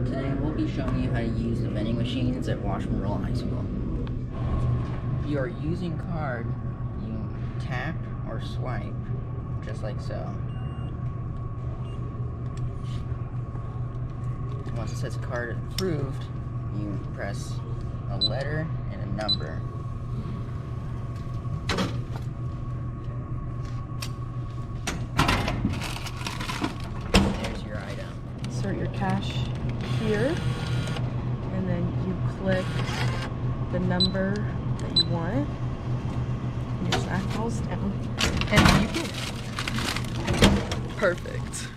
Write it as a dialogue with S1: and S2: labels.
S1: Today we'll be showing you how to use the vending machines at Washburn High School. If you are using card, you tap or swipe, just like so. Once it says card approved, you press a letter and a number. There's your item.
S2: Insert your cash here, and then you click the number that you want. And your stack falls down, and you get it. Perfect.